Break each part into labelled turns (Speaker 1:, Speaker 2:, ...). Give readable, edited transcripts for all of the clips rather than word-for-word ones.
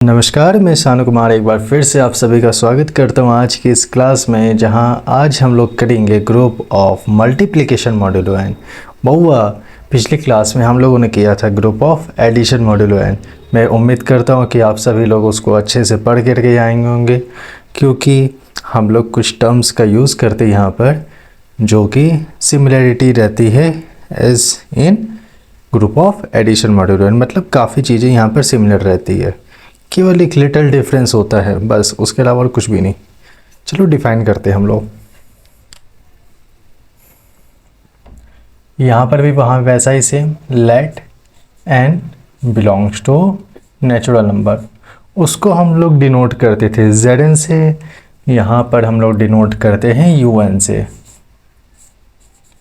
Speaker 1: नमस्कार, मैं शानु कुमार एक बार फिर से आप सभी का स्वागत करता हूं आज की इस क्लास में, जहां आज हम लोग करेंगे group of multiplication modulo n. बहुआ पिछली क्लास में हम लोगों ने किया था group of addition modulo n. मैं उम्मीद करता हूं कि आप सभी लोग उसको अच्छे से पढ़ करके आएंगे होंगे, क्योंकि हम लोग कुछ टर्म्स का यूज़ करते हैं यहाँ पर जो कि सिमिलरिटी रहती है as in group of addition modulo n. मतलब काफ़ी चीज़ें यहाँ पर सिमिलर रहती है, केवल एक लिटिल डिफरेंस होता है बस, उसके अलावा और कुछ भी नहीं। चलो डिफाइन करते हैं हम लोग। यहाँ पर भी वहाँ वैसा ही same, let n belongs to natural number, उसको हम लोग डिनोट करते थे Zn से, यहाँ पर हम लोग डिनोट करते हैं Un से।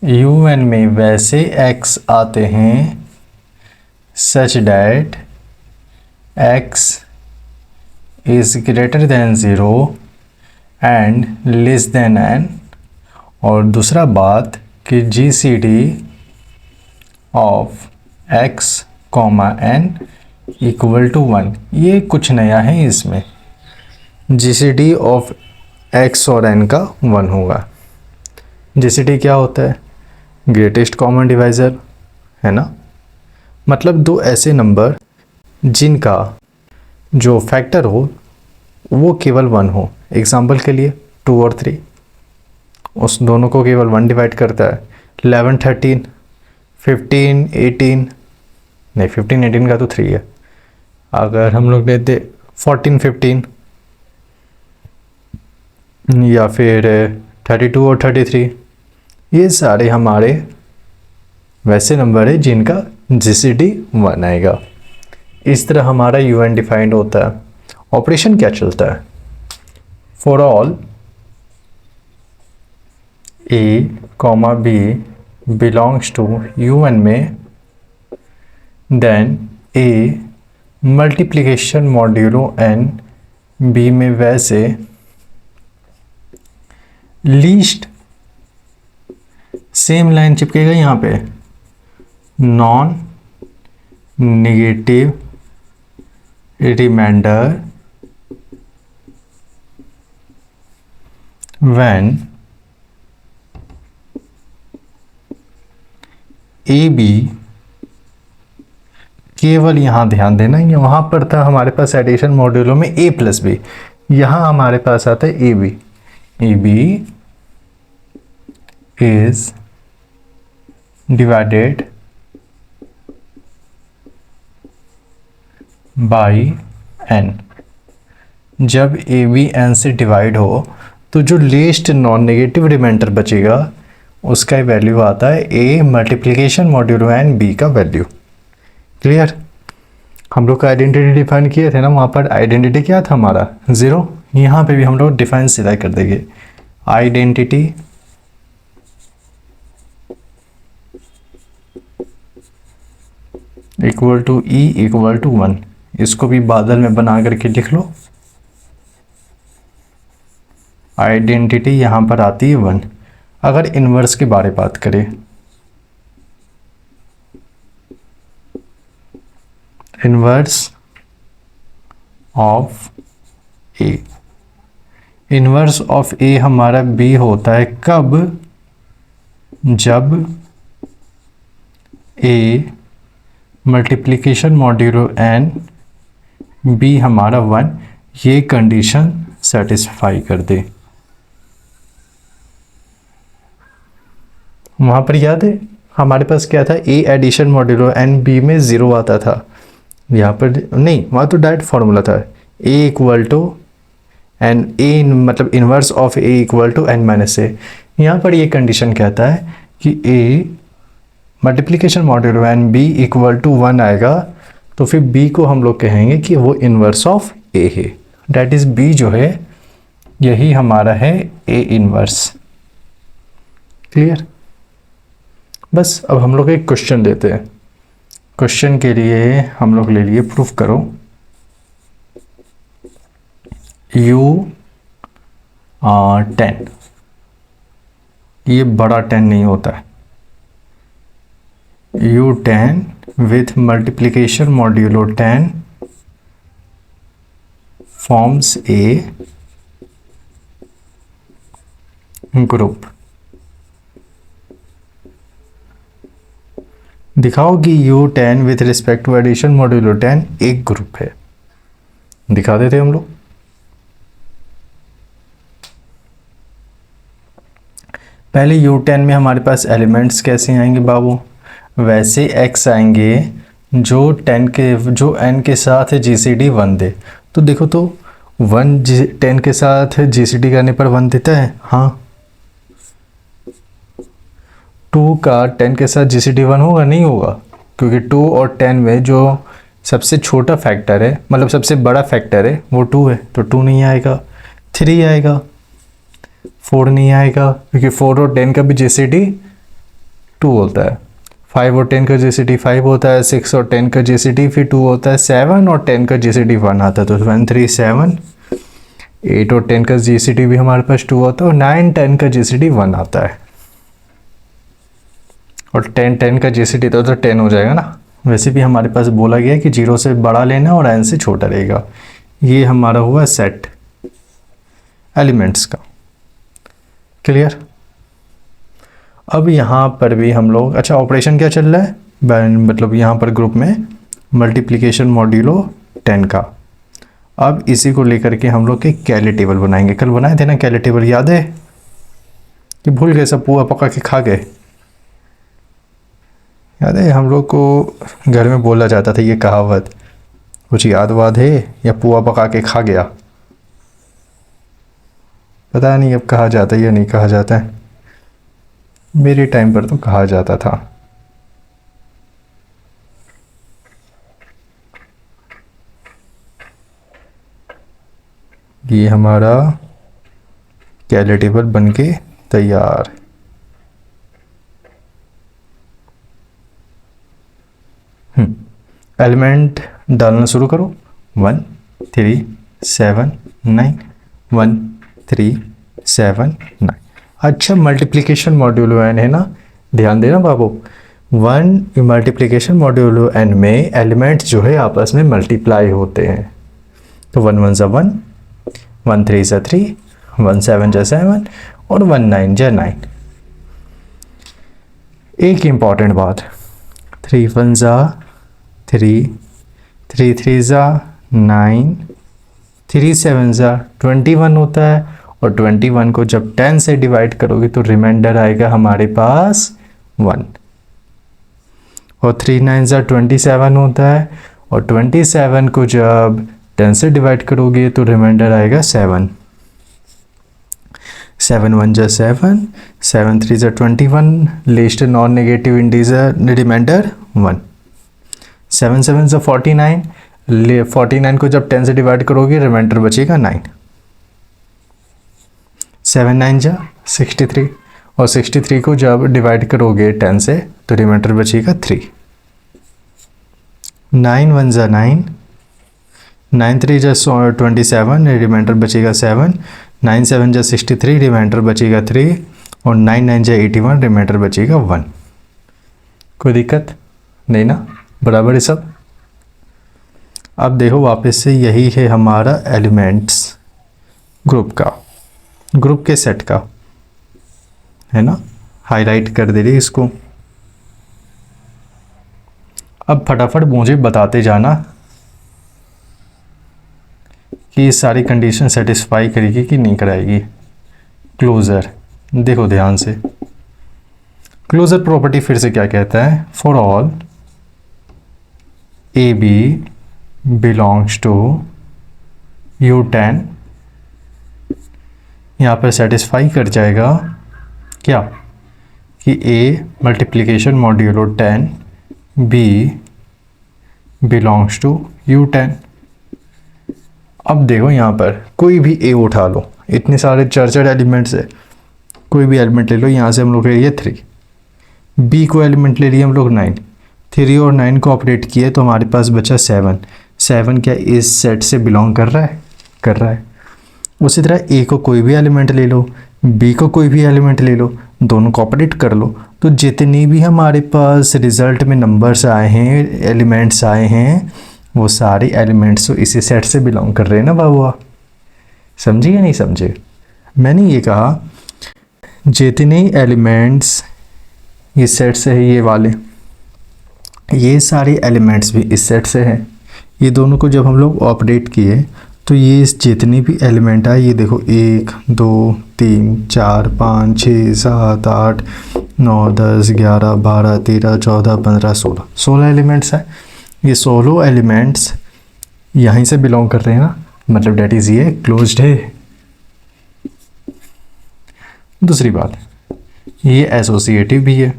Speaker 1: Un में वैसे x आते हैं such that x is greater than 0 and less than n, और दूसरा बात कि GCD of x, n equal to 1। ये कुछ नया है इसमें, GCD of x और n का 1 होगा। GCD क्या होता है? ग्रेटेस्ट कॉमन डिवाइज़र, है ना। मतलब दो ऐसे नंबर जिनका जो फैक्टर हो वो केवल 1 हो। एग्जाम्पल के लिए 2 और 3, उस दोनों को केवल 1 डिवाइड करता है। 11 13, 15 18, नहीं 15 18 का तो 3 है। अगर हम लोग लेते 14 15 या फिर 32 और 33, ये सारे हमारे वैसे नंबर है जिनका GCD 1 आएगा। इस तरह हमारा UN डिफाइंड होता है। ऑपरेशन क्या चलता है? For all A, B belongs to UN में, then A multiplication modulo n B में वैसे, लीस्ट सेम लाइन चिपकेगा यहाँ पे, non negative remainder when AB, केवल यहाँ ध्यान देना, ये वहाँ पर था हमारे पास एडिशन मॉड्यूलो में A प्लस B, यहाँ हमारे पास आता है AB। AB is divided by n। जब AB n से डिवाइड हो तो जो लीस्ट नॉन नेगेटिव रिमाइंडर बचेगा उसका वैल्यू आता है A multiplication modulo n B का वैल्यू। क्लियर? हम लोग का आइडेंटिटी डिफाइन किए थे ना, वहाँ पर आइडेंटिटी क्या था हमारा? 0। यहाँ पे भी हम लोग डिफाइन सीधा कर देंगे, identity equal to E equal to 1। इसको भी बादल में बना करके लिख लो। आइडेंटिटी यहाँ पर आती है 1। अगर इन्वर्स के बारे बात करें, inverse of A, inverse of A हमारा B होता है कब? जब A multiplication modulo n B हमारा 1, ये कंडीशन सेटिस्फाई कर दे। वहाँ पर याद है हमारे पास क्या था? A addition modulo n B में 0 आता था। यहाँ पर नहीं, वहाँ तो डायरेक्ट फॉर्मूला था A equal to n, A मतलब inverse of A equal to n minus A. यहाँ पर ये कंडीशन कहता है कि A multiplication modulo n B equal to 1 आएगा, तो फिर B को हम लोग कहेंगे कि वो इन्वर्स ऑफ A है। डैट इज़ B जो है यही हमारा है A इन्वर्स। क्लियर? बस अब हम लोग एक क्वेश्चन देते हैं। क्वेश्चन के लिए हम लोग ले लिए, प्रूफ करो U10, ये बड़ा 10 नहीं होता है। U10 with multiplication modulo 10 forms a group. दिखाओ कि U10 with respect to addition modulo 10 एक ग्रुप है। दिखा देते हम लोग। पहले U10 में हमारे पास एलिमेंट्स कैसे आएंगे बाबू, वैसे x आएंगे जो n के साथ GCD 1 दे। तो देखो तो 10 के साथ GCD करने पर 1 देता है, हाँ। 2 का 10 के साथ GCD 1 होगा, नहीं होगा, क्योंकि 2 और 10 में जो सबसे छोटा फैक्टर है, मतलब सबसे बड़ा फैक्टर है, वो 2 है, तो 2 नहीं आएगा। 3 आएगा, 4 नहीं आएगा, क्योंकि 4 और 10 का भी GCD 2 होता है। 5 और 10 का GCD 5 होता है। 6 और 10 का GCD फिर 2 होता है। 7 और 10 का GCD 1 आता है, तो 1 3 7। 8 और 10 का GCD भी हमारे पास 2 होता है, और 9 10 का GCD 1 आता है। और 10 का GCD तो 10 हो जाएगा ना। वैसे भी हमारे पास बोला गया है कि 0 से बड़ा लेना और n से छोटा रहेगा। ये हमारा हुआ सेट एलिमेंट्स का। क्लियर। अब यहाँ पर भी हम लोग, अच्छा ऑपरेशन क्या चल रहा है, मतलब यहाँ पर ग्रुप में मल्टीप्लिकेशन मॉड्यूलो 10 का। अब इसी को लेकर के हम लोग एक कैली टेबल बनाएंगे। कल बनाए थे ना कैली टेबल, याद है कि भूल गए, सब पुआ पका के खा गए। याद है हम लोग को घर में बोला जाता था ये कहावत, कुछ याद वाद है, या पुआ पका के खा गया, पता नहीं अब कहा जाता है या नहीं कहा जाता है। मेरे टाइम पर तो कहा जाता था। ये हमारा कैली टेबल बन के तैयार। एलिमेंट डालना शुरू करो। 1 3 7 9, 1 3 7 9। अच्छा मल्टीप्लिकेशन मॉड्यूलो n है ना, ध्यान देना बाबू। 1 मल्टीप्लिकेशन मॉड्यूलो n में एलिमेंट्स जो है आपस में मल्टीप्लाई होते हैं। तो 1 1 = 1, 1 3 = 3, 1 7 = 7 और 1 9 = 9। एक इम्पॉर्टेंट बात, 3 1 = 3, 3 3 = 9, 3 7 = 21 होता है। और 21 को जब 10 से डिवाइड करोगे तो रिमाइंडर आएगा हमारे पास 1। और 3 9 = 27 होता है। और 27 को जब 10 से डिवाइड करोगे तो रिमाइंडर आएगा 7। 7 1 = 7, 7 3 = 21, list non negative integer remainder 1। 7 7 = 49, 49 को जब 10 से डिवाइड करोगे रिमाइंडर बचेगा 9। 7 9 = 63, और 63 को जब डिवाइड करोगे 10 से तो रिमाइंडर बचेगा 3। 9 1 = 9, 9 3 = 27, रिमाइंडर बचेगा 7। 9 7 = 63, रिमाइंडर बचेगा 3। और 9 9 = 81, रिमाइंडर बचेगा 1। कोई दिक्कत नहीं ना, बराबर है सब। अब देखो वापस से यही है हमारा एलिमेंट्स ग्रुप का, ग्रुप के सेट का, है ना। हाईलाइट कर दे रही इसको। अब फटाफट मुझे बताते जाना कि ये सारी कंडीशन सेटिस्फाई करेगी कि नहीं कराएगी। क्लोजर देखो ध्यान से, क्लोजर प्रॉपर्टी फिर से क्या कहता है, for all A B belongs to U10, यहाँ पर सेटिस्फाई कर जाएगा क्या कि A multiplication modulo 10 B belongs to U10। अब देखो यहाँ पर कोई भी A उठा लो, इतने सारे चर्चर एलिमेंट्स है, कोई भी एलिमेंट ले लो। यहाँ से हम लोग ले लिए 3, B को एलिमेंट ले लिए हम लोग 9, 3 और 9 को ऑपरेट किए तो हमारे पास बचा 7। 7 क्या इस सेट से बिलोंग कर रहा है, कर रहा है। उसी तरह A को कोई भी एलिमेंट ले लो, B को कोई भी एलिमेंट ले लो, दोनों को ऑपरेट कर लो, तो जितनी भी हमारे पास रिजल्ट में नंबर्स आए हैं, एलिमेंट्स आए हैं, वो सारे एलिमेंट्स तो इसी सेट से बिलोंग कर रहे हैं ना बाबुआ। समझे या नहीं समझे? मैंने ये कहा जितने एलिमेंट्स ये सेट से है, ये वाले, ये सारे एलिमेंट्स भी इस सेट से हैं। ये दोनों को जब हम लोग ऑपरेट किए तो ये जितने भी एलिमेंट आए, ये देखो 1 2 3 4 5 6 7 8 9 10 11 12 13 14 15 16 एलिमेंट्स हैं। ये 16 एलिमेंट्स यहीं से बिलोंग कर रहे हैं ना, मतलब डेट इज़ ये क्लोज्ड है। दूसरी बात, ये एसोसिएटिव भी है।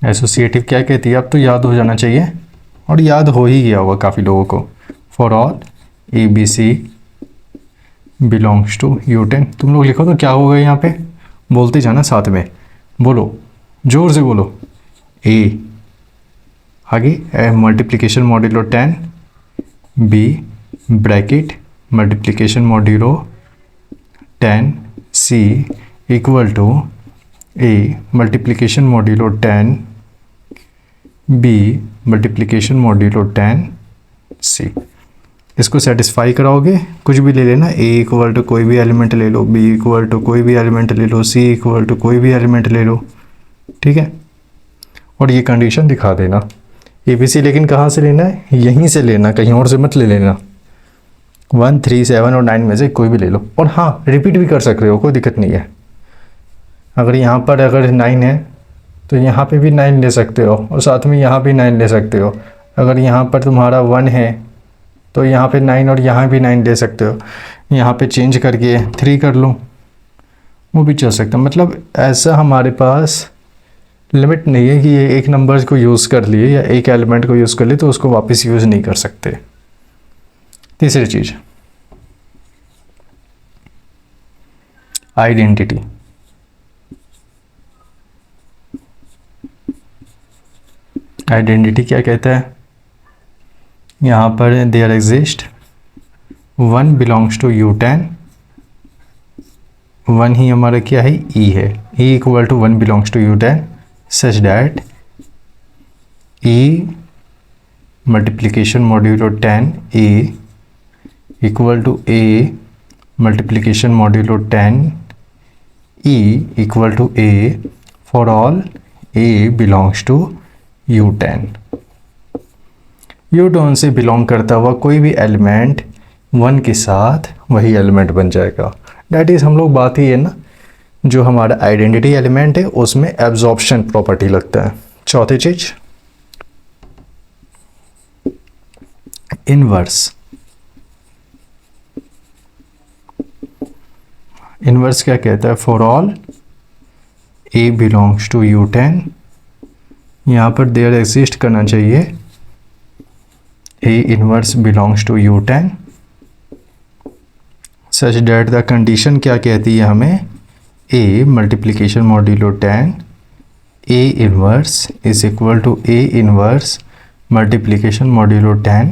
Speaker 1: एसोसिएटिव क्या कहती है, अब तो याद हो जाना चाहिए, और याद हो ही गया होगा काफ़ी लोगों को। For all A b c belongs to U10। तुम लोग लिखो तो क्या होगा यहाँ पे, बोलते जाना साथ में, बोलो जोर से बोलो। ए आगे multiplication modulo 10, b bracket multiplication modulo 10, c equal to a multiplication modulo 10, b multiplication modulo 10 c. इसको सेटिस्फाई कराओगे, कुछ भी ले लेना, ए इक्वल टू कोई भी एलिमेंट ले लो, बी इक्वल टू कोई भी एलिमेंट ले लो, सी इक्वल टू कोई भी एलिमेंट ले लो, ठीक है। और ये कंडीशन दिखा देना। ए बी सी लेकिन कहाँ से लेना है, यहीं से लेना, कहीं और से मत ले लेना। 1 3 7 और 9 में से कोई भी ले लो। और हाँ, रिपीट भी कर सकते हो, कोई दिक्कत नहीं है। अगर यहाँ पर अगर 9 है तो यहाँ पे भी 9 ले सकते हो, और साथ में यहाँ भी 9 ले सकते हो। अगर यहाँ पर तुम्हारा 1 है तो यहाँ पे 9 और यहाँ भी 9 ले सकते हो। यहाँ पे चेंज करके 3 कर लो, वो भी चल सकता है। मतलब ऐसा हमारे पास लिमिट नहीं है कि ये एक नंबर को यूज़ कर लिए या एक एलिमेंट को यूज़ कर लिए तो उसको वापस यूज़ नहीं कर सकते। तीसरी चीज़, आइडेंटिटी। आइडेंटिटी क्या कहता है, यहाँ पर there exist 1 belongs to U10, 1 ही हमारा क्या है, E है, E equal to 1 belongs to U10 such that E multiplication modulo 10 A equal to A multiplication modulo 10 E equal to A for all A belongs to U10। U10 से belong करता हुआ कोई भी एलिमेंट 1 के साथ वही element बन जाएगा। डैट इज़ हम लोग बात ही है ना, जो हमारा आइडेंटिटी एलिमेंट है उसमें एब्जॉर्प्शन प्रॉपर्टी लगता है। चौथी चीज, इनवर्स। इनवर्स क्या कहता है, for all A belongs to U10, यहाँ पर देयर एग्जिस्ट करना चाहिए A inverse belongs to U10 such that the condition क्या कहती है हमें, A multiplication modulo 10 A inverse is equal to A inverse multiplication modulo 10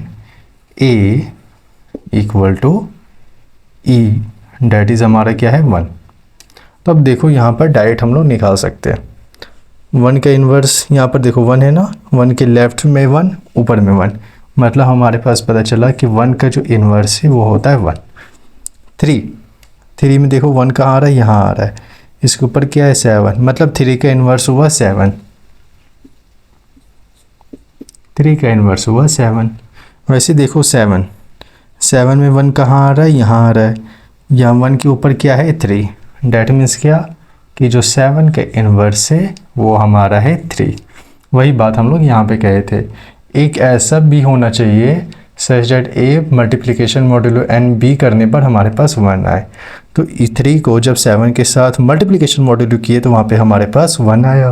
Speaker 1: A equal to E, that is हमारा क्या है 1। तो अब देखो यहाँ पर डायरेक्ट हम लोग निकाल सकते हैं। 1 का इन्वर्स यहाँ पर देखो 1 है ना, 1 के लेफ्ट में 1 ऊपर में 1, मतलब हमारे पास पता चला कि 1 का जो इन्वर्स है वो होता है 1। 3 में देखो 1 कहाँ आ रहा है, यहाँ आ रहा है, इसके ऊपर क्या है 7, मतलब 3 का इन्वर्स हुआ 7। 3 का इन्वर्स हुआ 7। वैसे देखो 7 में 1 कहाँ आ रहा है, यहाँ आ रहा है, यहाँ 1 के ऊपर क्या है 3, डैट मीन्स क्या कि जो 7 का इन्वर्स है वो हमारा है 3। वही बात हम लोग यहाँ पे कहे थे, एक ऐसा भी होना चाहिए such that A multiplication modulo n B करने पर हमारे पास 1 आए। तो 3 को जब 7 के साथ मल्टीप्लिकेशन मॉड्यूलो किए तो वहाँ पे हमारे पास 1 आया।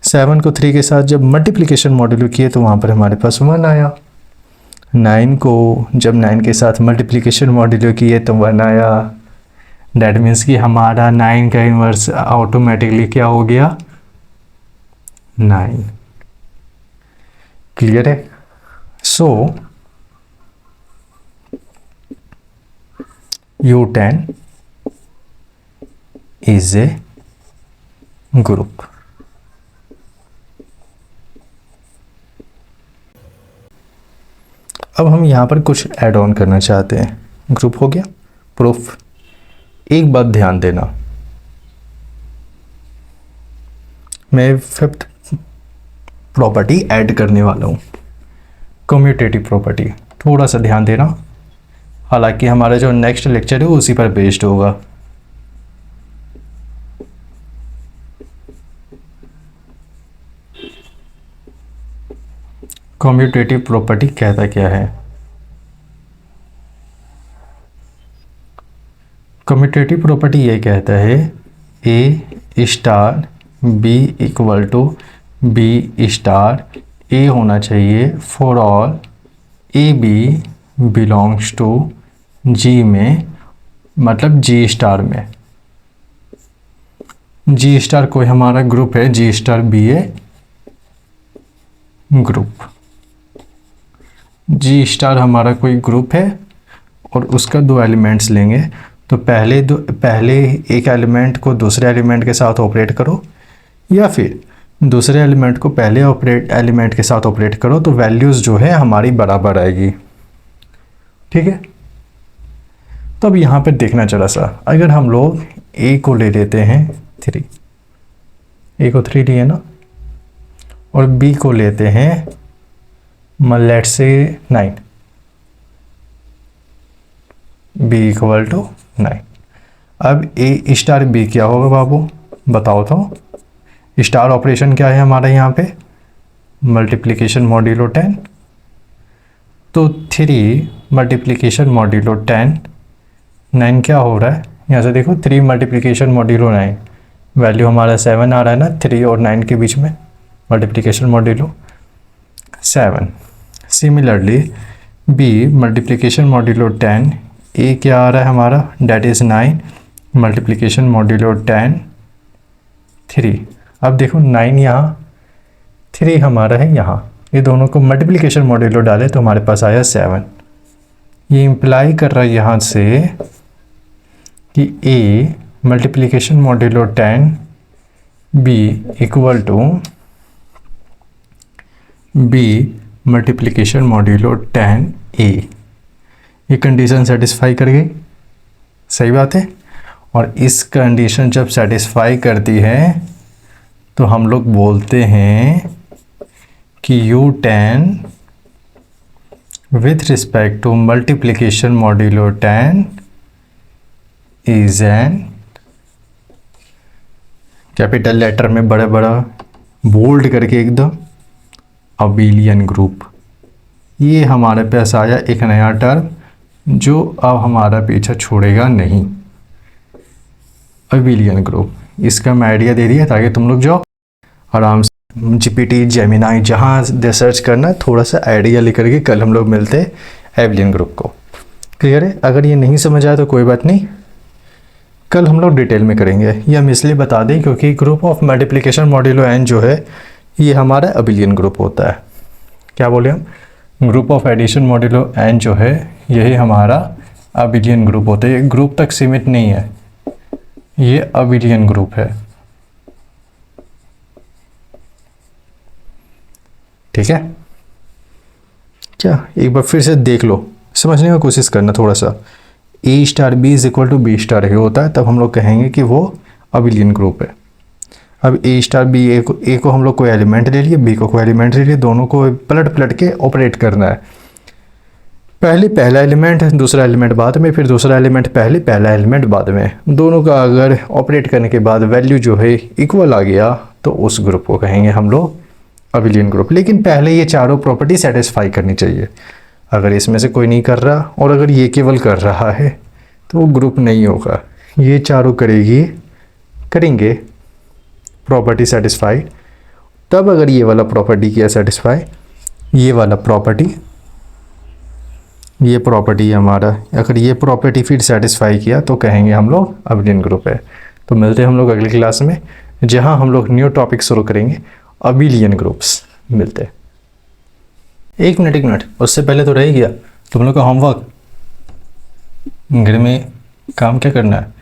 Speaker 1: 7 को 3 के साथ जब मल्टीप्लिकेशन मॉड्यूलो किए तो वहाँ पर हमारे पास 1 आया। 9 को जब 9 के साथ मल्टीप्लिकेशन मॉड्यूलो किए तो 1 आया। डैट मीन्स कि हमारा 9 का इन्वर्स ऑटोमेटिकली क्या हो गया 9। क्लियर है? सो U10 इज ए ग्रुप। अब हम यहाँ पर कुछ ऐड ऑन करना चाहते हैं। ग्रुप हो गया, प्रूफ। एक बात ध्यान देना, मैं फिफ्थ प्रॉपर्टी ऐड करने वाला हूँ, कम्यूटेटिव प्रॉपर्टी। थोड़ा सा ध्यान देना, हालांकि हमारा जो नेक्स्ट लेक्चर है उसी पर बेस्ड होगा। कम्यूटेटिव प्रॉपर्टी कहता क्या है? कम्यूटेटिव प्रॉपर्टी ये कहता है A star B equal to B star A होना चाहिए for all A B belongs to G में, मतलब जी स्टार में। जी स्टार कोई हमारा ग्रुप है, जी स्टार बी ए ग्रुप। जी स्टार हमारा कोई ग्रुप है और उसका दो एलिमेंट्स लेंगे, तो पहले एक एलिमेंट को दूसरे एलिमेंट के साथ ऑपरेट करो, या फिर दूसरे एलिमेंट को पहले एलिमेंट के साथ ऑपरेट करो, तो वैल्यूज़ जो है हमारी बराबर आएगी। ठीक है, तो अब यहाँ पर देखना जरा सा, अगर हम लोग ए को ले लेते हैं 3, ए को 3 लिए ना, और बी को लेते हैं let's say 9, B equal to 9। अब ए स्टार बी क्या होगा बाबू, बताओ तो। स्टार ऑपरेशन क्या है हमारा यहाँ पे, मल्टीप्लिकेशन मॉड्यूलो 10, तो 3 मल्टीप्लिकेशन मॉड्यूलो 10, 9 क्या हो रहा है यहाँ से देखो, 3 मल्टीप्लिकेशन मॉड्यूलो 9, वैल्यू हमारा 7 आ रहा है ना, 3 और 9 के बीच में multiplication modulo 7। Similarly b multiplication modulo 10, a क्या आ रहा है हमारा, डेट इज़ 9 मल्टीप्लिकेशन मॉड्यूलो 10 3। अब देखो 9 यहाँ, 3 हमारा है यहाँ, ये दोनों को मल्टीप्लिकेशन मॉड्यूलो डाले तो हमारे पास आया 7। ये इम्प्लाई कर रहा है यहाँ से कि A multiplication modulo 10 B equal to B multiplication modulo 10 A. ये कंडीशन सेटिस्फाई कर गई, सही बात है। और इस कंडीशन जब सेटिस्फाई करती है तो हम लोग बोलते हैं कि U10 with respect to multiplication modulo 10 is an, capital letter में बड़ा बड़ा बोल्ड करके एकदम, अबिलियन ग्रुप। ये हमारे पास आया एक नया टर्म जो अब हमारा पीछा छोड़ेगा नहीं, अबिलियन ग्रुप। इसका मैं आइडिया दे दिया ताकि तुम लोग जाओ आराम से जीपीटी जेमिनाई जहाँ रिसर्च करना, थोड़ा सा आइडिया लेकर के कल हम लोग मिलते हैं एबिलियन ग्रुप को। क्लियर है? अगर ये नहीं समझ आया तो कोई बात नहीं, कल हम लोग डिटेल में करेंगे। ये हम इसलिए बता दें क्योंकि group of multiplication modulo n जो है ये हमारा अबिलियन ग्रुप होता है। क्या बोले हम, group of addition modulo n जो है यही हमारा अबिलियन ग्रुप होता है। ये ग्रुप तक सीमित नहीं है, ये अबिलियन ग्रुप है। ठीक है, क्या एक बार फिर से देख लो, समझने की कोशिश करना थोड़ा सा। A star B is equal to B star होता है, तब हम लोग कहेंगे कि वो अबिलियन ग्रुप है। अब ए स्टार बी, ए को हम लोग कोई एलिमेंट ले लिए, बी को कोई एलिमेंट ले लिए, दोनों को पलट के ऑपरेट करना है। पहले पहला एलिमेंट, दूसरा एलिमेंट बाद में, फिर दूसरा एलिमेंट पहले, पहला एलिमेंट बाद में। दोनों का अगर ऑपरेट करने के बाद वैल्यू जो है इक्वल आ गया तो उस ग्रुप को कहेंगे हम लोग अबिलियन ग्रुप। लेकिन पहले ये चारों प्रॉपर्टी सेटिस्फाई करनी चाहिए। अगर इसमें से कोई नहीं कर रहा और अगर ये केवल कर रहा है तो वो ग्रुप नहीं होगा। ये चारों करेंगे प्रॉपर्टी सेटिस्फाइड, तब अगर ये वाला प्रॉपर्टी किया सेटिस्फाई, ये वाला प्रॉपर्टी, ये प्रॉपर्टी हमारा, अगर ये प्रॉपर्टी फिर सेटिस्फाई किया तो कहेंगे हम लोग अबिलियन ग्रुप है। तो मिलते हैं हम लोग अगली क्लास में जहां हम लोग न्यू टॉपिक शुरू करेंगे, अबिलियन ग्रुप्स। मिलते हैं। एक मिनट, उससे पहले तो रह गया तुम लोग का होमवर्क। घर में काम क्या करना है,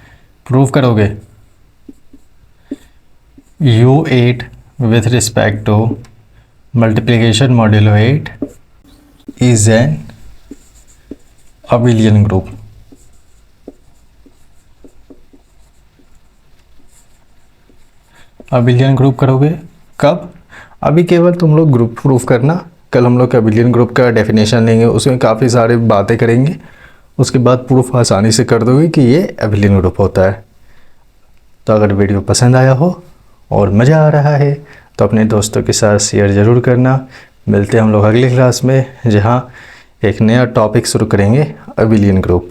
Speaker 1: प्रूव करोगे U8 with respect to multiplication modulo 8 is an abelian group. Abelian group करोगे कब? अभी केवल तुम लोग ग्रुप प्रूफ करना। कल हम लोग अबिलियन ग्रुप का डेफिनेशन लेंगे, उसमें काफ़ी सारी बातें करेंगे, उसके बाद प्रूफ आसानी से कर दोगे कि ये अबिलियन ग्रुप होता है। तो अगर वीडियो पसंद आया हो और मज़ा आ रहा है तो अपने दोस्तों के साथ शेयर ज़रूर करना। मिलते हैं हम लोग अगली क्लास में, जहाँ एक नया टॉपिक शुरू करेंगे, अबिलियन ग्रुप।